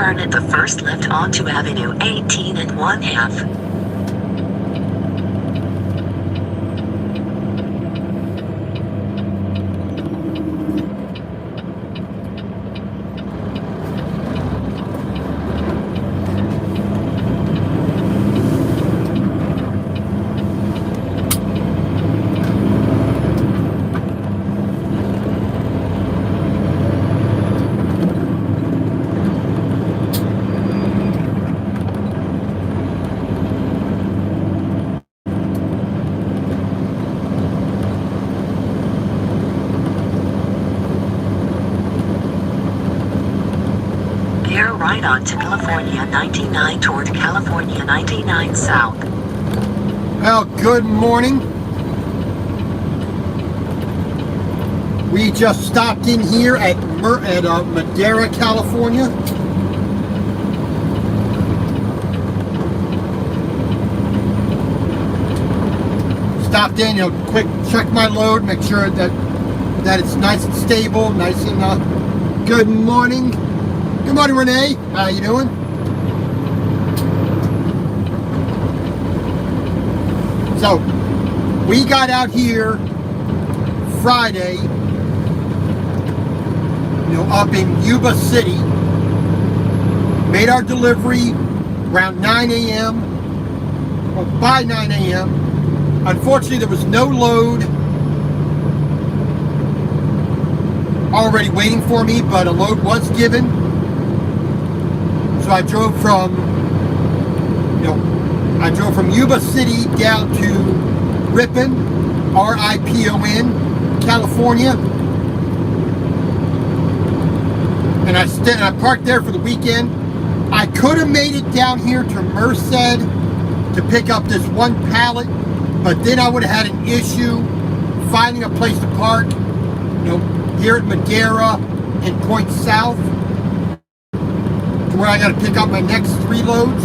turn at the first left onto Avenue 18 and 1/2. Bear right onto California 99 toward California 99 South. Well, good morning. We just stopped in here at Madera, California. Stopped in, quick check my load, make sure that it's nice and stable, nice and good morning. Good morning, Renee. How you doing? So, we got out here Friday, up in Yuba City. Made our delivery around 9 a.m. Well, by 9 a.m. Unfortunately, there was no load already waiting for me, but a load was given. So I drove from Yuba City down to Ripon, R-I-P-O-N, California. And I parked there for the weekend. I could have made it down here to Merced to pick up this one pallet, but then I would have had an issue finding a place to park, here at Madera and Point South, where I got to pick up my next 3 loads.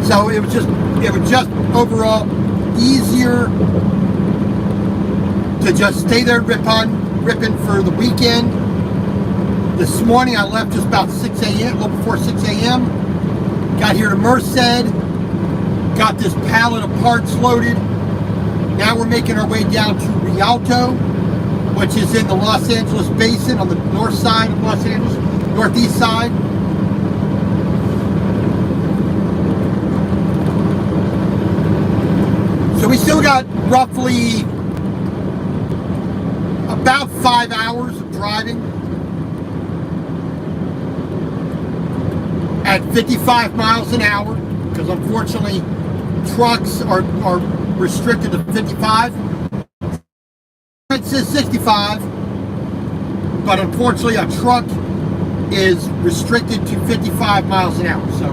So it was just overall easier to just stay there at Ripon for the weekend. This morning I left just about 6 a.m., a little before 6 a.m. Got here to Merced, got this pallet of parts loaded. Now we're making our way down to Rialto, which is in the Los Angeles Basin on the north side of Los Angeles, northeast side. So we still got roughly about 5 hours of driving at 55 miles an hour, because unfortunately trucks are restricted to 55. It says 65, but unfortunately a truck is restricted to 55 miles an hour. So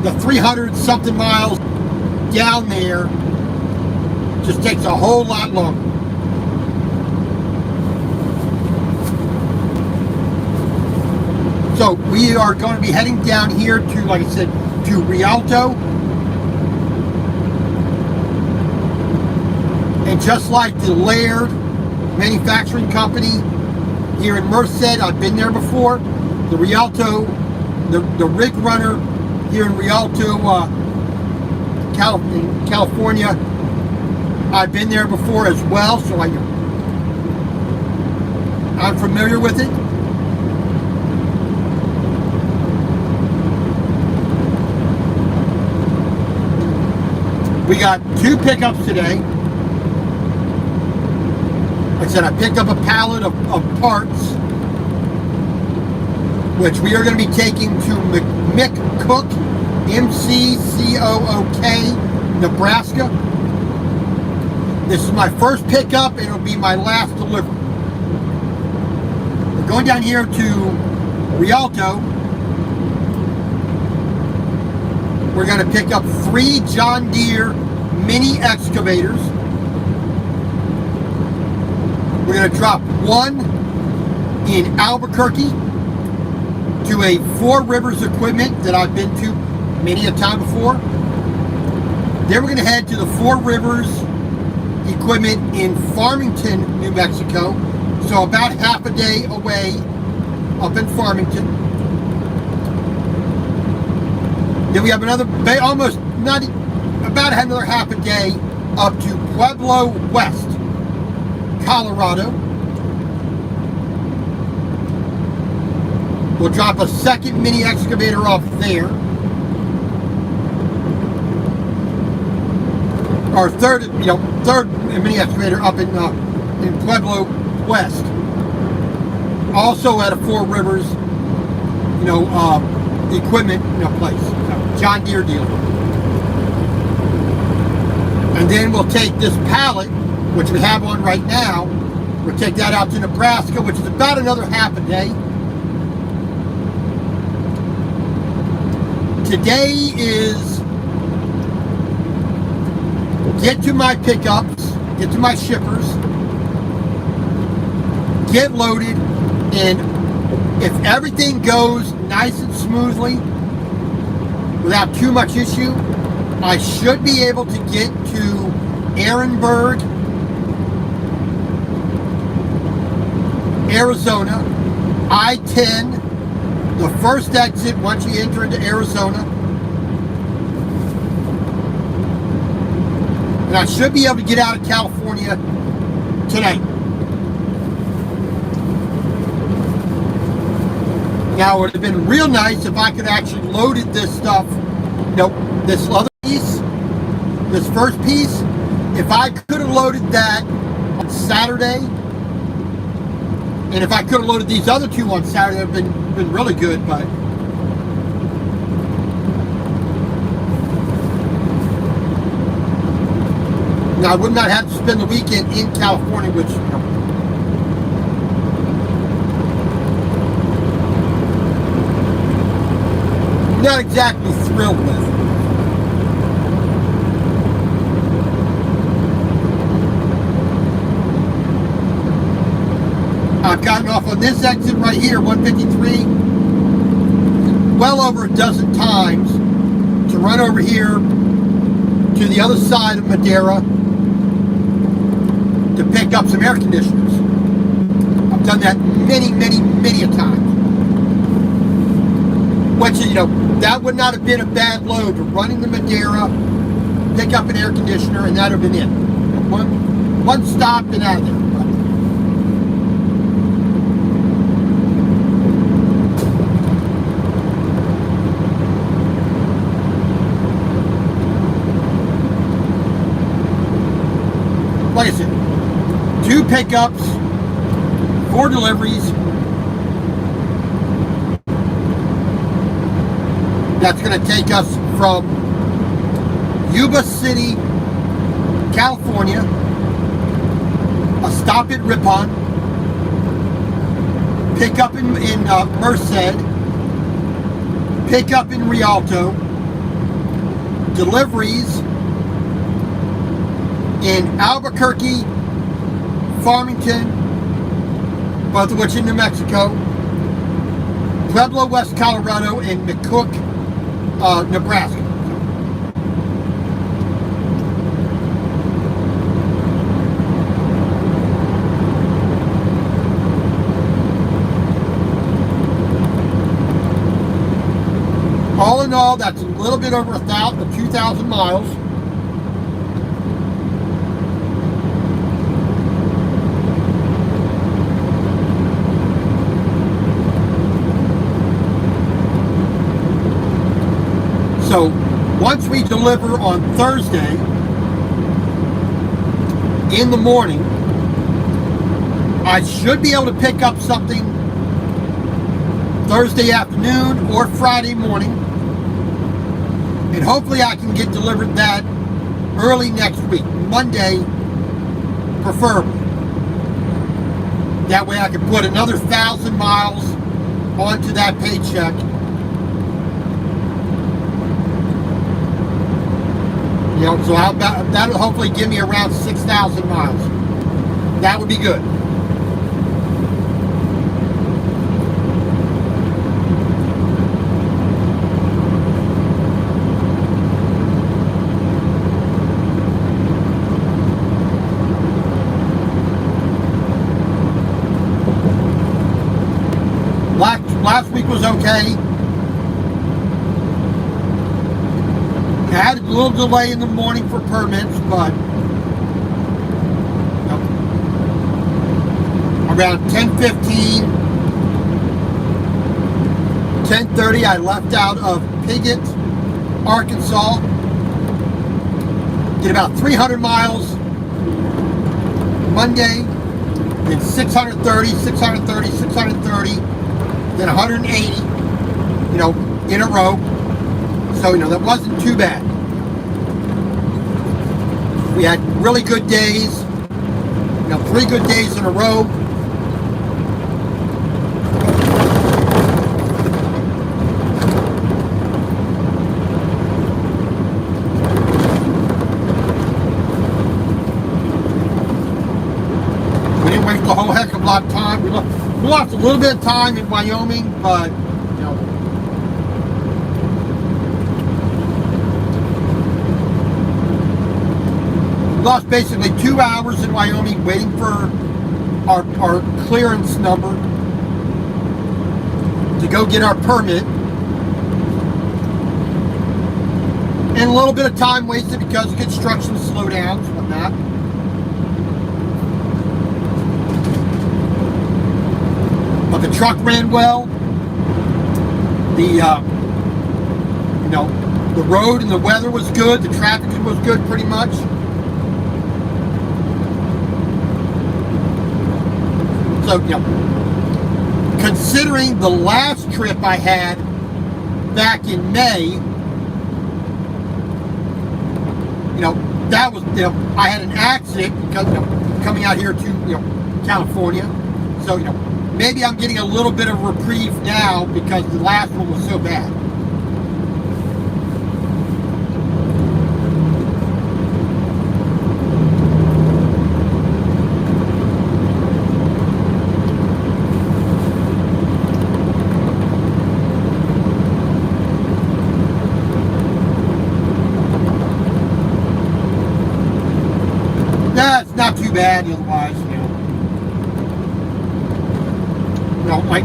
the 300 something miles down there just takes a whole lot longer. So we are going to be heading down here to, like I said, to Rialto. And just like the Laird Manufacturing Company here in Merced, I've been there before. The Rialto, the rig runner here in Rialto, California, I've been there before as well, so I'm familiar with it. We got 2 pickups today. Like I said, I picked up a pallet of parts, which we are going to be taking to McCook, M-C-C-O-O-K, Nebraska. This is my first pickup, and it'll be my last delivery. We're going down here to Rialto. We're going to pick up 3 John Deere mini excavators. We're going to drop one in Albuquerque to a Four Rivers Equipment that I've been to many a time before. Then we're going to head to the Four Rivers Equipment in Farmington, New Mexico. So about half a day away up in Farmington. Then we have another, almost not, about another half a day up to Pueblo West, Colorado. We'll drop a second mini excavator off there. Our third mini excavator up in Pueblo West. Also at a Four Rivers, equipment, place, John Deere dealer. And then we'll take this pallet, which we have on right now. We'll take that out to Nebraska, which is about another half a day. Today is get to my pickups, get to my shippers, get loaded, and if everything goes nice and smoothly without too much issue, I should be able to get to Ehrenberg, Arizona, I-10, the first exit once you enter into Arizona. And I should be able to get out of California tonight. Now, it would have been real nice if I could actually loaded this stuff, this other piece, this first piece, if I could have loaded that on Saturday, and if I could have loaded these other two on Saturday, it would have been really good, but now I would not have to spend the weekend in California, which, not exactly thrilled with. I've gotten off on this exit right here, 153, well over a dozen times to run over here to the other side of Madera to pick up some air conditioners. I've done that many, many, many a time. Which, that would not have been a bad load to run into Madera, pick up an air conditioner, and that would have been it. One stop and out of there. Like I said, 2 pickups, 4 deliveries. That's going to take us from Yuba City, California, a stop at Ripon, pick up in Merced, pick up in Rialto, deliveries in Albuquerque, Farmington, both of which in New Mexico, Pueblo West, Colorado, and McCook, Nebraska. All in all, that's a little bit over 2,000 miles. So once we deliver on Thursday in the morning, I should be able to pick up something Thursday afternoon or Friday morning, and hopefully I can get delivered that early next week, Monday preferably. That way I can put another 1,000 miles onto that paycheck. So that'll hopefully give me around 6,000 miles. That would be good. last week was okay. I had a little delay in the morning for permits, but around 10:15, 10:30, I left out of Piggott, Arkansas. Did about 300 miles Monday, then 630, 630, 630, then 180, in a row. So, that wasn't too bad. We had really good days, 3 good days in a row. We didn't waste a whole heck of a lot of time. We lost a little bit of time in Wyoming, but, lost basically 2 hours in Wyoming waiting for our clearance number to go get our permit. And a little bit of time wasted because of construction slowdowns and whatnot. But the truck ran well. The road and the weather was good. The traffic was good pretty much. So, considering the last trip I had back in May, that was, I had an accident because, coming out here to, California. So, maybe I'm getting a little bit of reprieve now because the last one was so bad. It's not too bad otherwise,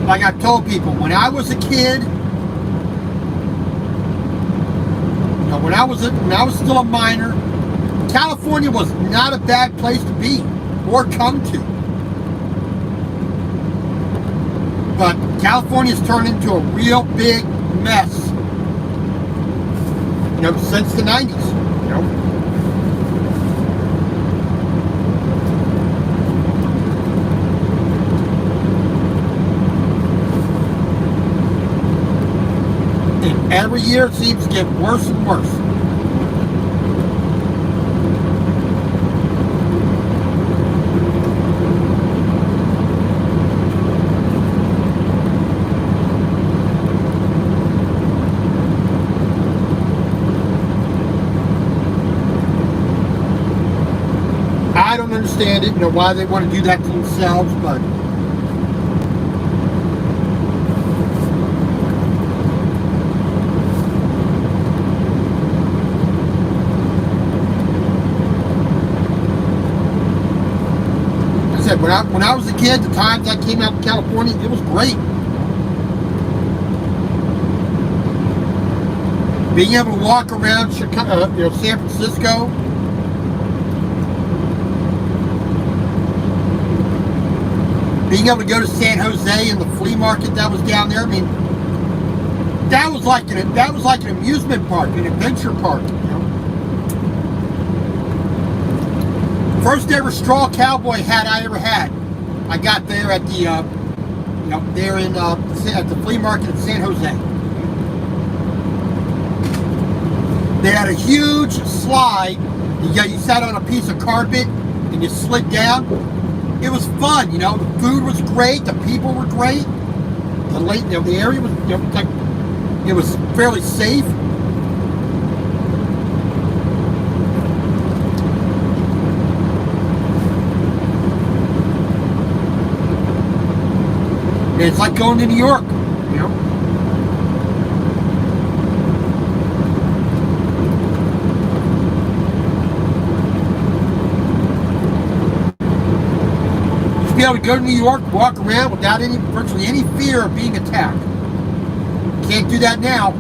like I've told people, when I was a kid, when I was still a minor, California was not a bad place to be or come to. But California's turned into a real big mess, since the 90s, Every year it seems to get worse and worse. I don't understand it, why they want to do that to themselves, but when I was a kid, the times I came out to California, it was great. Being able to walk around Chicago, San Francisco, being able to go to San Jose and the flea market that was down there. I mean, that was like an amusement park, an adventure park. First ever straw cowboy hat I ever had, I got there at the, there in at the flea market in San Jose. They had a huge slide. You sat on a piece of carpet and you slid down. It was fun, The food was great. The people were great. The area was, it was fairly safe. It's like going to New York, Just be able to go to New York, walk around without virtually any fear of being attacked. Can't do that now.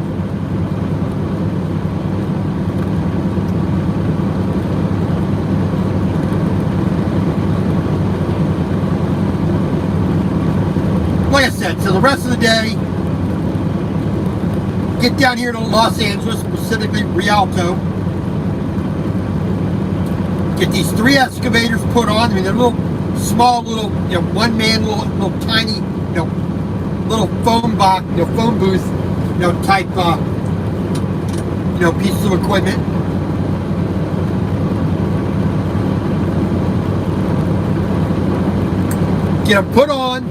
Like I said, so the rest of the day, get down here to Los Angeles, specifically Rialto. Get these 3 excavators put on. I mean, they're little, small, little, one-man, little tiny, little phone box, phone booth, type, pieces of equipment. Get them put on.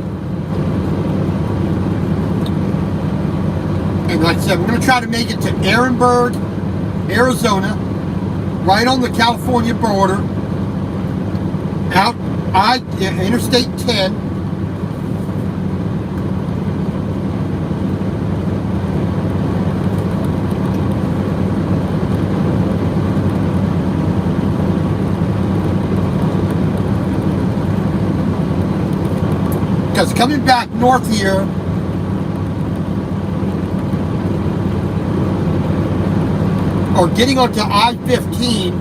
And like I said, we're going to try to make it to Ehrenberg, Arizona, right on the California border, out Interstate 10. Because coming back north here, or getting onto I-15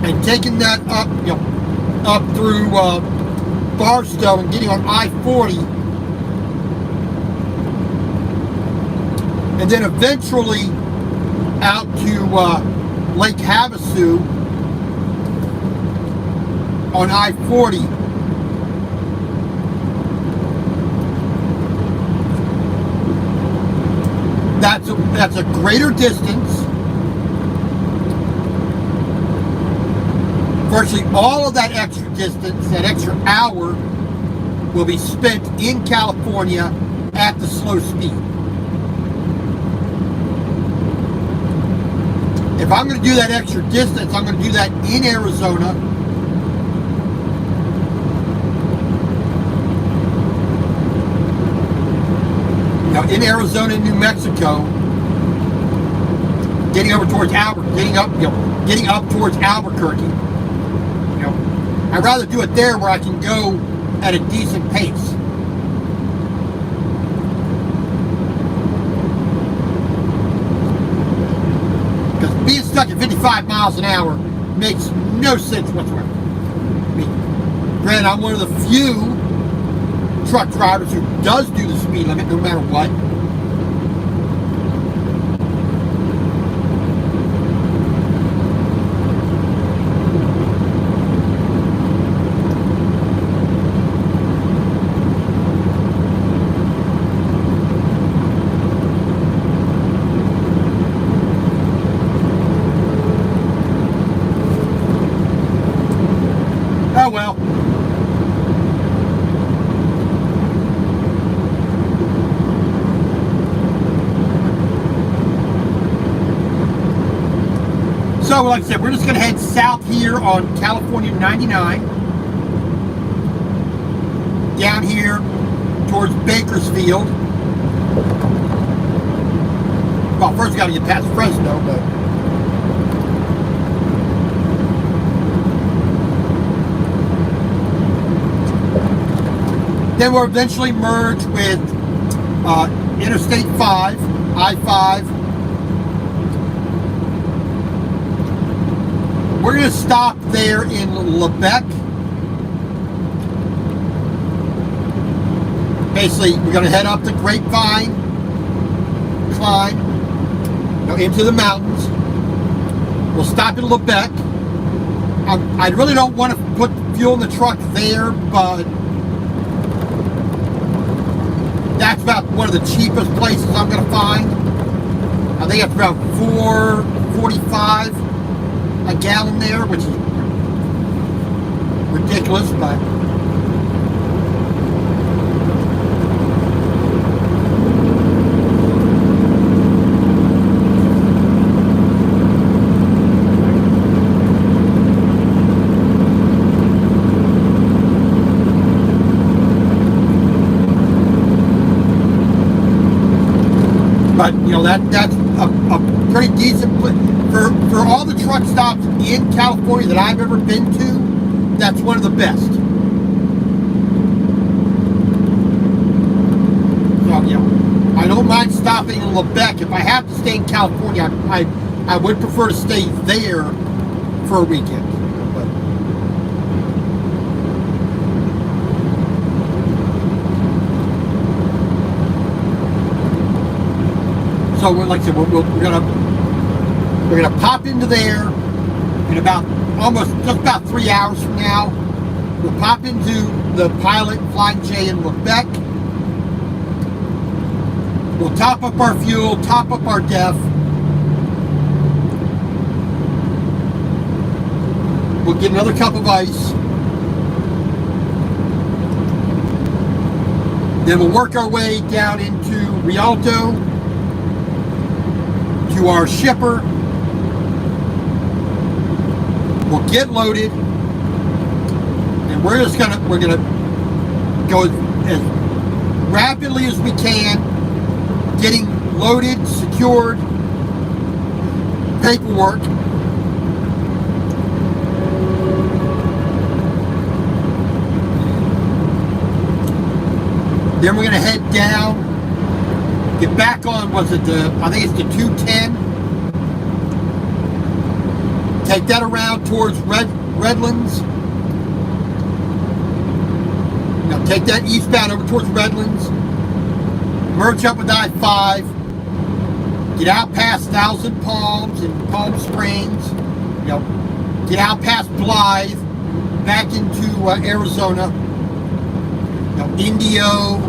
and taking that up, up through Barstow and getting on I-40, and then eventually out to Lake Havasu on I-40. That's a greater distance. Virtually all of that extra distance, that extra hour, will be spent in California at the slow speed. If I'm going to do that extra distance, I'm going to do that in Arizona. In Arizona and New Mexico, getting over towards getting up towards Albuquerque. I'd rather do it there where I can go at a decent pace. Because being stuck at 55 miles an hour makes no sense whatsoever. I mean, granted, I'm one of the few truck drivers who does do the speed limit no matter what. Oh well. So, like I said, we're just going to head south here on California 99. Down here towards Bakersfield. Well, first we got to get past Fresno, but... Then we'll eventually merge with Interstate 5, I-5. We're going to stop there in Lebec. Basically, we're going to head up the Grapevine, climb into the mountains. We'll stop in Lebec. I really don't want to put fuel in the truck there, but that's about one of the cheapest places I'm going to find. I think it's about $4.45 a gallon there, which is ridiculous, but that's a pretty decent for all the truck stops in California that I've ever been to. That's one of the best. So mind stopping in Lebec. If I have to stay in California, I would prefer to stay there for a weekend. But so like I said, we're gonna pop into there in about just about 3 hours from now. We'll pop into the Pilot Flying J in Lebec. We'll top up our fuel, top up our def. We'll get another cup of ice. Then we'll work our way down into Rialto to our shipper. We'll get loaded, and we're gonna go as rapidly as we can, getting loaded, secured, paperwork. Then we're gonna head down, get back on, I think it's the 210. Take that around towards Redlands. Now take that eastbound over towards Redlands. Merge up with I-5. Get out past Thousand Palms and Palm Springs. Get out past Blythe, back into Arizona. Indio.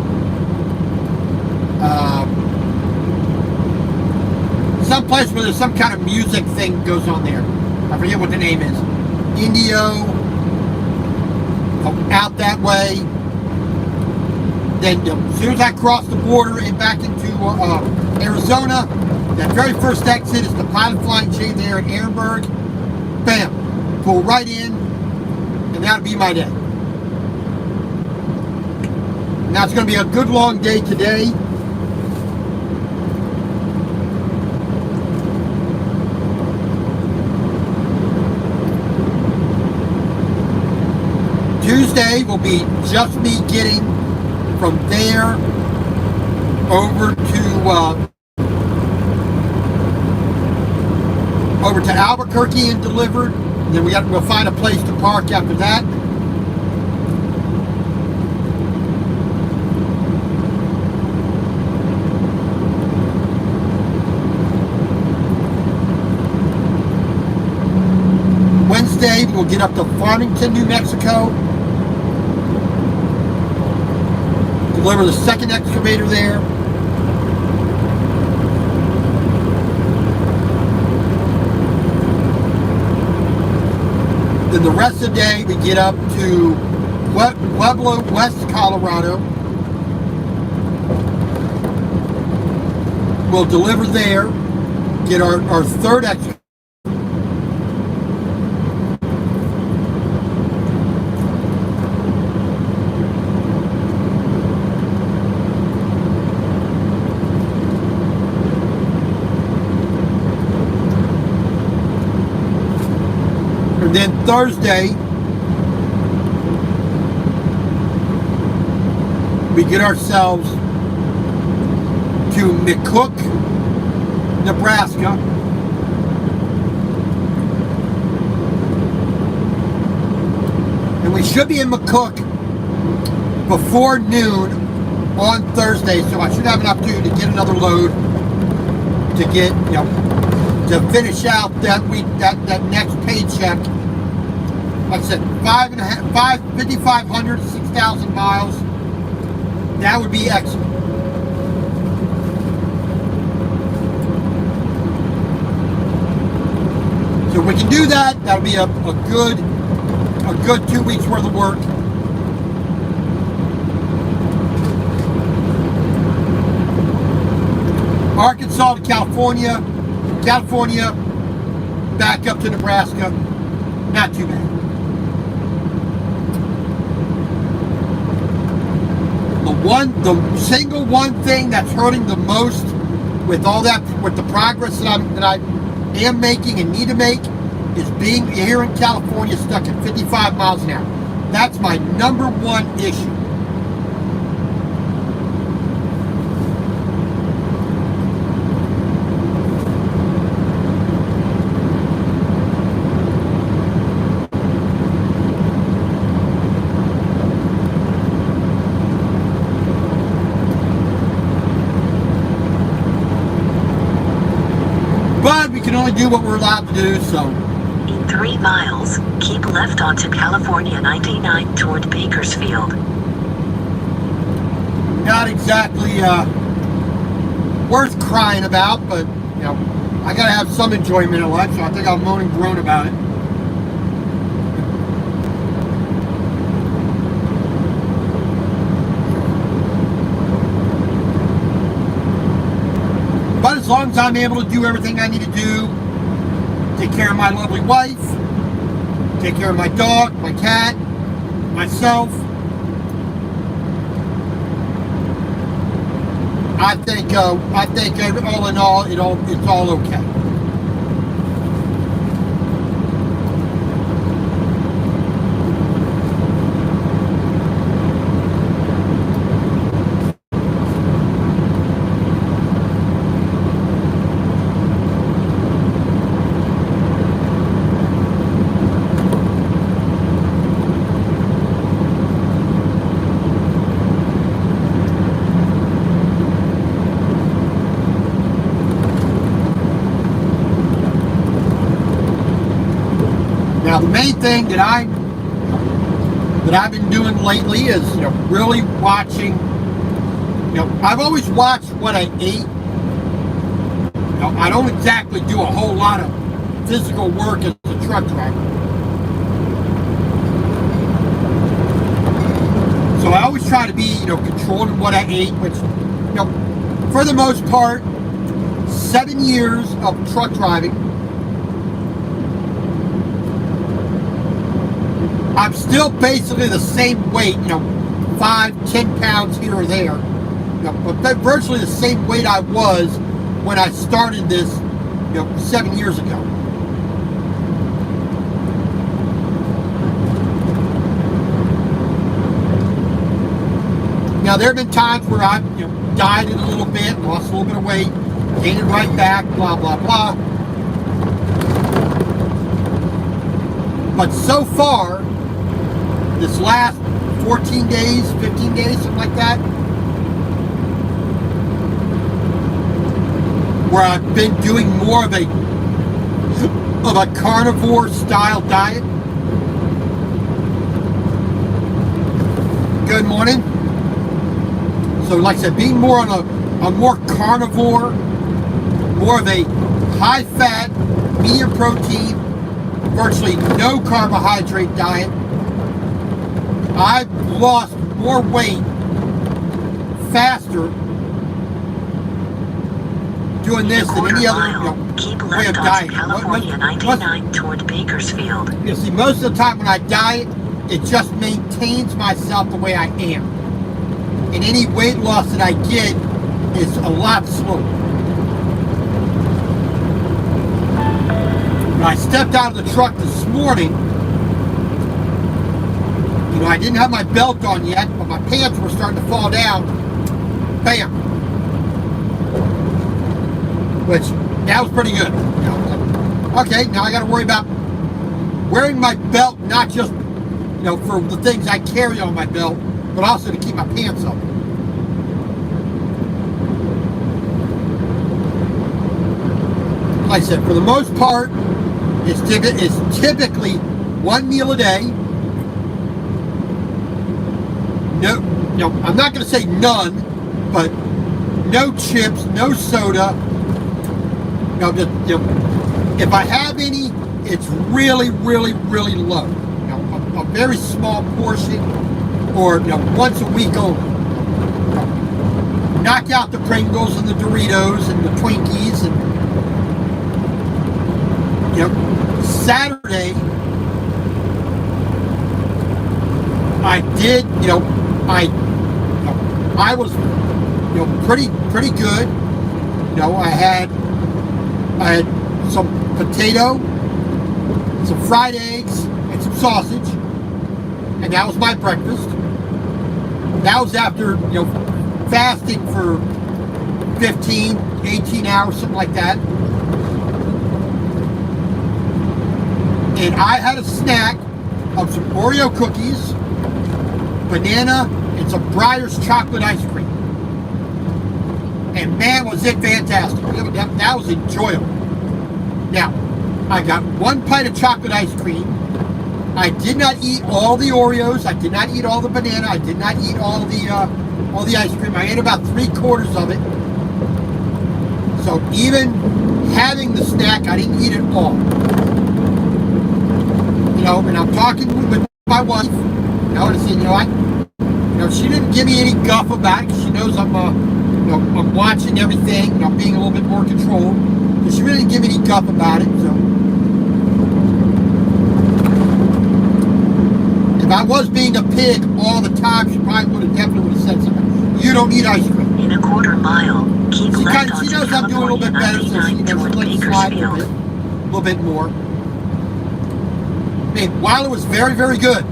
Some place where there's some kind of music thing goes on there. I forget what the name is. Indio. Out that way. Then as soon as I cross the border and back into Arizona, that very first exit is the Pilot Flying J there in Ehrenberg. Bam. Pull right in, and that'll be my day. Now it's going to be a good long day today. Tuesday will be just me getting from there over to Albuquerque and delivered. And then we'll find a place to park after that. Wednesday we'll get up to Farmington, New Mexico. Deliver the second excavator there. Then the rest of the day we get up to Pueblo, West Colorado. We'll deliver there, get our third excavator. And then Thursday, we get ourselves to McCook, Nebraska. And we should be in McCook before noon on Thursday, so I should have an opportunity to get another load to get, to finish out that week, that next paycheck. Like I said, 5,500 to 6,000 miles. That would be excellent. So if we can do that, that'll be a good 2 weeks worth of work. Arkansas to California, back up to Nebraska. Not too bad. The single one thing that's hurting the most with all that, with the progress that I am making and need to make, is being here in California stuck at 55 miles an hour. That's my number one issue. to do what we're allowed to do, so. In 3 miles, keep left onto California 99 toward Bakersfield. Not exactly worth crying about, but, you know, I gotta have some enjoyment in life, so I think I'll moan and groan about it. But as long as I'm able to do everything I need to do, take care of my lovely wife, take care of my dog, my cat, myself, I think all in all, it's all okay. Now, the main thing that I've been doing lately is, you know, really watching. You know, I've always watched what I eat. You know, I don't exactly do a whole lot of physical work as a truck driver. So I always try to be, you know, controlled in what I eat, which, you know, for the most part, 7 years of truck driving, I'm still basically the same weight, you know, 5-10 pounds here or there, you know, but virtually the same weight I was when I started this, you know, 7 years ago. Now, there have been times where I've, you know, dieted a little bit, lost a little bit of weight, gained it right back, blah, blah, blah. But so far, this last 14 days, 15 days, something like that, where I've been doing more of a carnivore style diet. Good morning. So like I said, being more on a more carnivore, more of a high fat, medium protein, virtually no carbohydrate diet, I've lost more weight faster doing this than any other, you know, keep way of left onto dieting. California 99 toward Bakersfield. You see, most of the time when I diet, it just maintains myself the way I am. And any weight loss that I get is a lot slower. When I stepped out of the truck this morning, you know, I didn't have my belt on yet, but my pants were starting to fall down. Bam. Which, that was pretty good. You know, okay, now I got to worry about wearing my belt, not just, you know, for the things I carry on my belt, but also to keep my pants up. Like I said, for the most part, it's typically one meal a day. No, you know, I'm not going to say none, but no chips, no soda. You know, if I have any, it's really, really, really low. You know, a very small portion, or, you know, once a week only. You know, knock out the Pringles and the Doritos and the Twinkies, and, you know, Saturday I did, you know, I was, you know, pretty good. You know, I had some potato, some fried eggs, and some sausage, and that was my breakfast. That was after, you know, fasting for 15, 18 hours, something like that. And I had a snack of some Oreo cookies, banana, and some Breyers chocolate ice cream. And man, was it fantastic. That was enjoyable. Now, I got 1 pint of chocolate ice cream. I did not eat all the Oreos. I did not eat all the banana. I did not eat all the ice cream. I ate about 3/4 of it. So even having the snack, I didn't eat it all. You know, and I'm talking with my wife. You know, and I said, she didn't give me any guff about it. She knows I'm watching everything. And I'm being a little bit more controlled. So she really didn't give me any guff about it. So if I was being a pig all the time, she probably definitely would have said something. You don't eat ice cream. In a quarter mile, keep left She onto knows I'm doing a little bit better, so she 99 knows toward let it slide a Bakersfield. little bit more. I mean, while it was very, very good,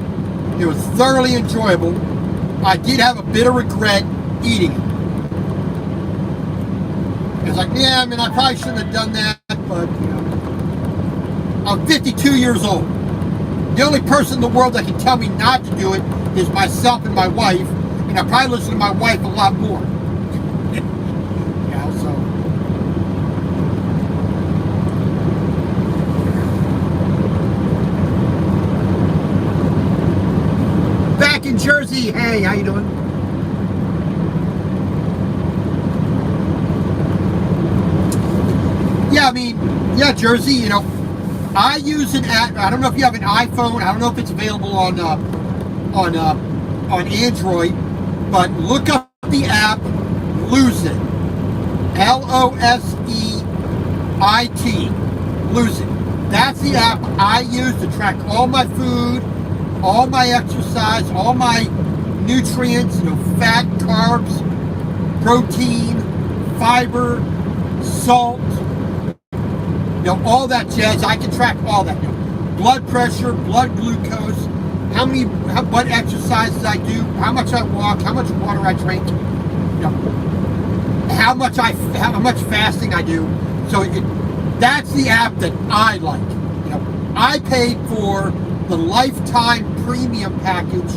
it was thoroughly enjoyable, I did have a bit of regret eating it. It's like, yeah, I mean, I probably shouldn't have done that, but, I'm 52 years old. The only person in the world that can tell me not to do it is myself and my wife, and I probably listen to my wife a lot more. So. Back in Jersey, hey, how you doing? Yeah, I mean, yeah, Jersey, I use an app. I don't know if you have an iPhone. I don't know if it's available on Android, but look up the app Lose It. L-O-S-E-I-T. Lose It. That's the app I use to track all my food, all my exercise, all my nutrients, fat, carbs, protein, fiber, salt, all that jazz. I can track all that. Blood pressure, blood glucose, what exercises I do, how much I walk, how much water I drink, how much fasting I do. So that's the app that I like. I paid for the lifetime premium package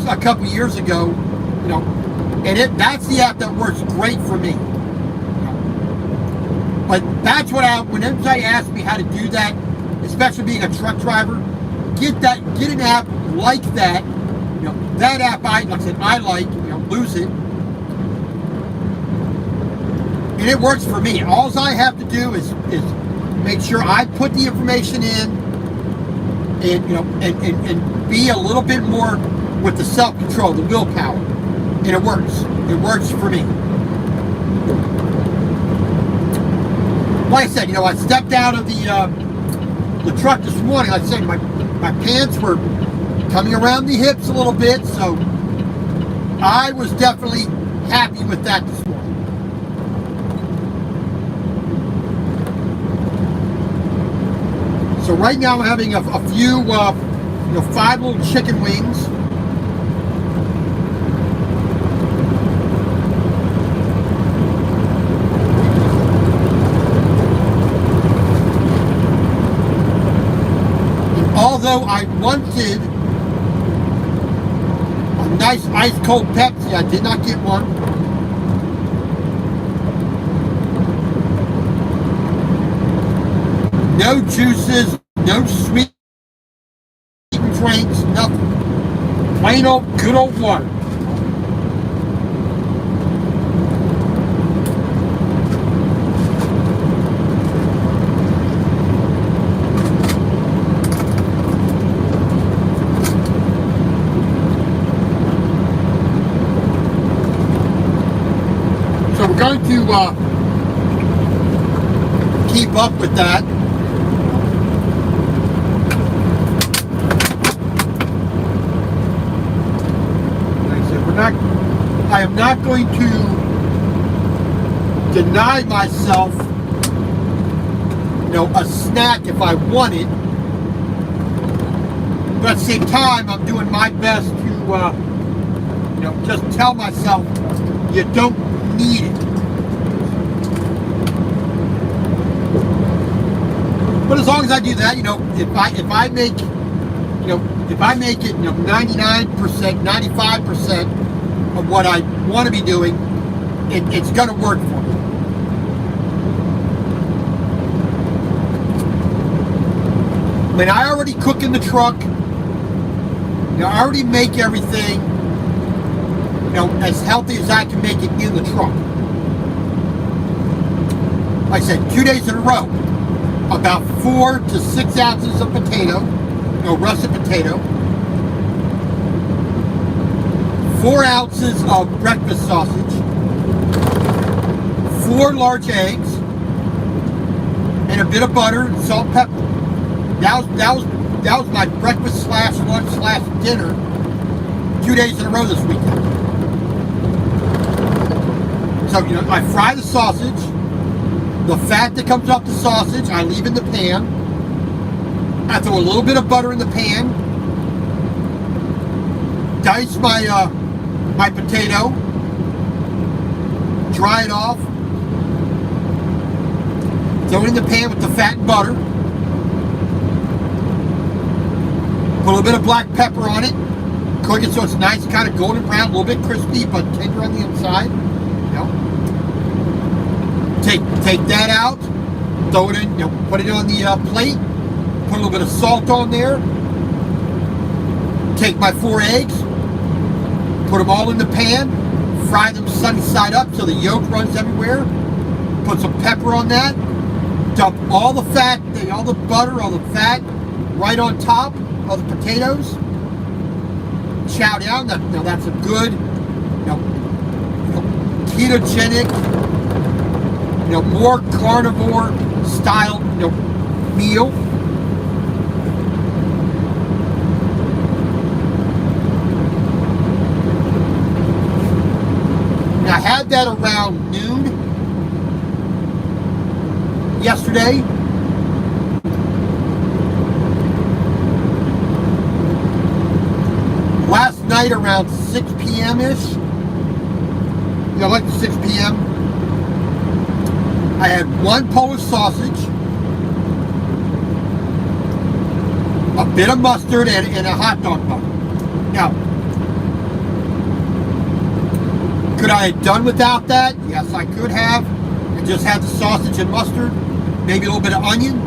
a couple years ago, and that's the app that works great for me. But that's what when anybody asks me how to do that, especially being a truck driver, get an app like that. That app I like, Lose It. And it works for me. All I have to do is make sure I put the information in and be a little bit more with the self-control, the willpower. And it works. It works for me. Like I said, I stepped out of the truck this morning. Like I said, my pants were coming around the hips a little bit, so I was definitely happy with that this morning. So right now I'm having a few, 5 little chicken wings. Although I wanted a nice ice cold Pepsi, I did not get one. No juices, no sweet drinks, nothing. Plain old, good old water. So we're going to keep up with that. I am not going to deny myself, a snack if I want it. But at the same time, I'm doing my best to, just tell myself you don't need it. But as long as I do that, if I make it, 99%, 95% of what I want to be doing, it's going to work for me. mean, I already cook in the truck. I already make everything, as healthy as I can make it in the truck. Like I said, 2 days in a row, about 4 to 6 ounces of potato, russet potato, 4 ounces of breakfast sausage, 4 large eggs, and a bit of butter, salt, pepper. That was my breakfast slash lunch slash dinner 2 days in a row this weekend. So, I fry the sausage. The fat that comes off the sausage, I leave in the pan. I throw a little bit of butter in the pan. Dice my potato. Dry it off. Throw it in the pan with the fat and butter. Put a little bit of black pepper on it. Cook it so it's nice, kind of golden brown, a little bit crispy, but tender on the inside. Take that out. Throw it in. Put it on the plate. Put a little bit of salt on there. Take my 4 eggs. Put them all in the pan. Fry them sunny side up so the yolk runs everywhere. Put some pepper on that. Dump all the fat, all the butter, all the fat right on top of the potatoes. Chow down. That's a good, ketogenic, more carnivore style, meal. And I had that around noon yesterday. Last night around 6 p.m.-ish, like 6 p.m., I had 1 Polish sausage, a bit of mustard, and a hot dog bun. Now, could I have done without that? Yes, I could have. And just had the sausage and mustard, maybe a little bit of onion.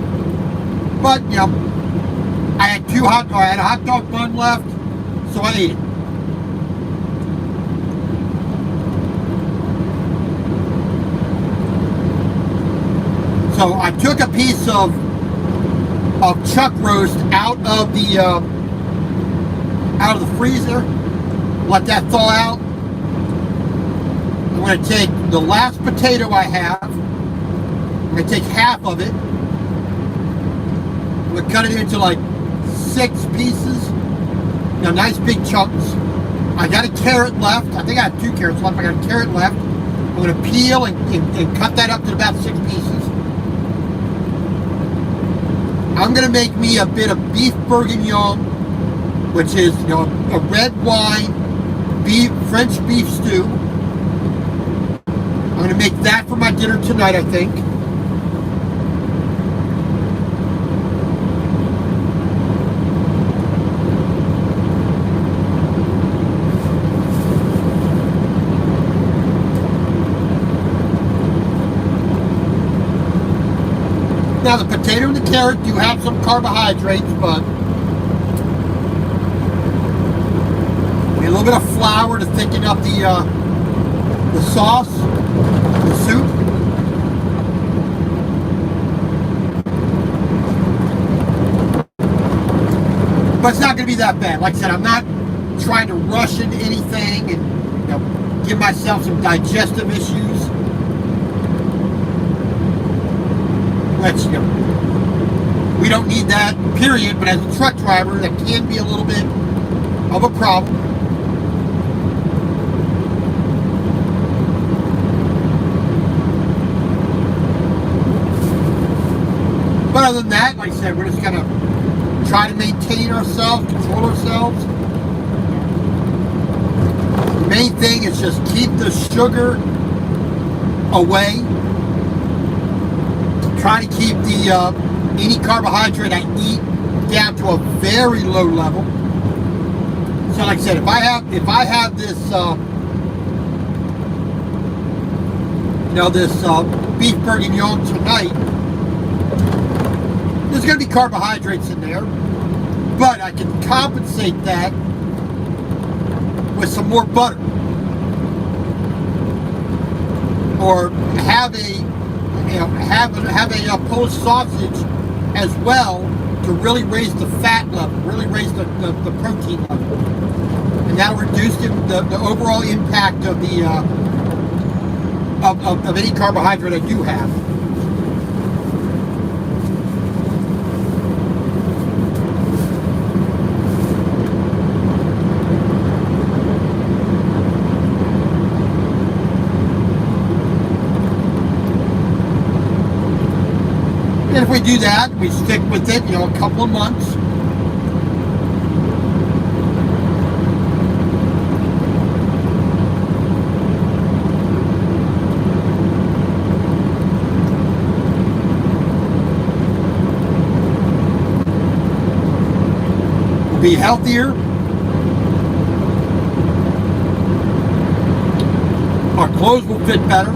But, I had I had a hot dog bun left, so I ate it. So I took a piece of chuck roast out of the freezer, let that thaw out. I'm going to take the last potato I have. I'm going to take half of it. I'm going to cut it into like 6 pieces. Nice big chunks. I got a carrot left. I think I have 2 carrots left. I got a carrot left. I'm going to peel and cut that up to about 6 pieces. I'm going to make me a bit of beef bourguignon, which is, a red wine French beef stew. I'm going to make that for my dinner tonight, I think. Now the potato and the carrot do have some carbohydrates, but a little bit of flour to thicken up the sauce, the soup. But it's not going to be that bad. Like I said, I'm not trying to rush into anything and give myself some digestive issues. Which, we don't need that, period, but as a truck driver, that can be a little bit of a problem. But other than that, like I said, we're just going to try to maintain ourselves, control ourselves. The main thing is just keep the sugar away. Try to keep the any carbohydrate I eat down to a very low level. So, like I said, if I have this this beef bourguignon tonight, There's going to be carbohydrates in there, but I can compensate that with some more butter, or have a Polish sausage as well to really raise the fat level, really raise the protein level, and that'll reduce the overall impact of the of any carbohydrate I do have. And if we do that, we stick with it, a couple of months. We'll be healthier. Our clothes will fit better.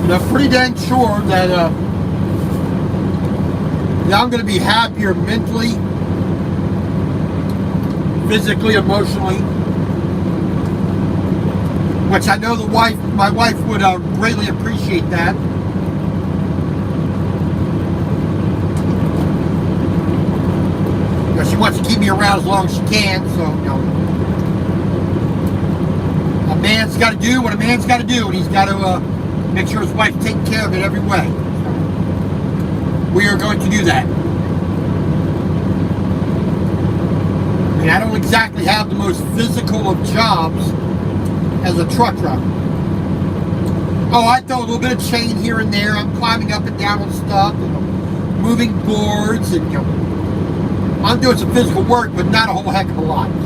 I'm pretty dang sure that I'm going to be happier mentally, physically, emotionally, which I know my wife would greatly appreciate that. She wants to keep me around as long as she can, so a man's got to do what a man's got to do, and he's got to make sure his wife's taking care of it every way. We are going to do that. I mean, I don't exactly have the most physical of jobs as a truck driver. Oh, I throw a little bit of chain here and there. I'm climbing up and down on stuff, moving boards, and I'm doing some physical work, but not a whole heck of a lot. So,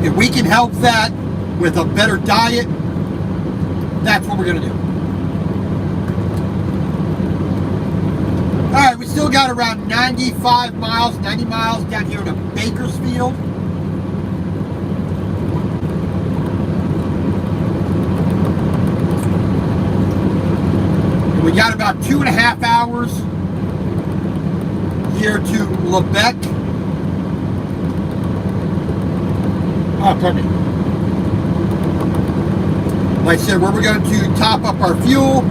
if we can help that with a better diet, that's what we're going to do. Alright, we still got around 90 miles down here to Bakersfield. And we got about 2.5 hours here to Lebec. Oh, pardon me. Like I said, where we're going to top up our fuel,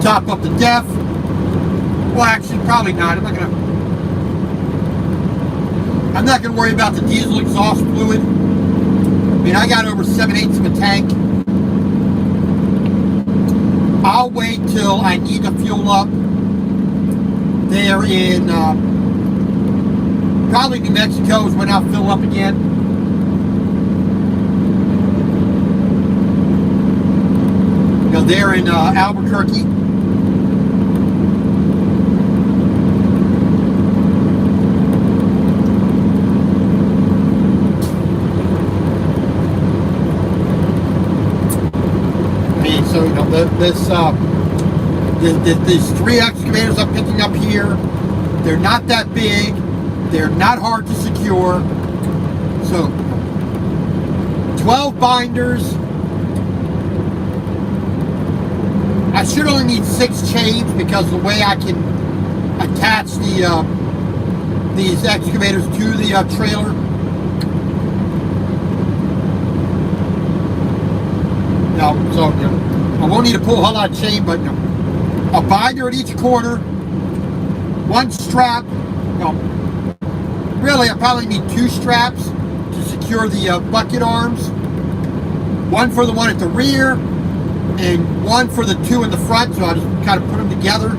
top up the DEF. Well, actually, probably not. I'm not going to worry about the diesel exhaust fluid. I mean, I got over 7/8 of a tank. I'll wait till I need to fuel up there in probably New Mexico is when I'll fill up again. There in Albuquerque. And so these 3 excavators I'm picking up here, they're not that big, they're not hard to secure. So 12 binders. I should only need 6 chains because the way I can attach these excavators to the trailer. No, so I won't need to pull a whole lot of chain, but a binder at each corner, 1 strap. Really, I probably need 2 straps to secure the bucket arms. 1 for the one at the rear, and 1 for the 2 in the front, so I just kind of put them together.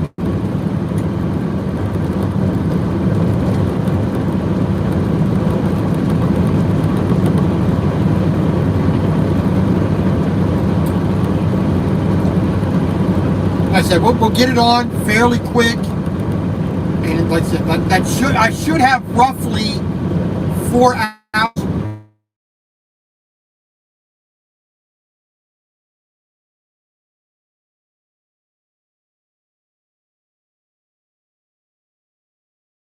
Like I said, we'll get it on fairly quick, and like I said, I should have roughly 4 hours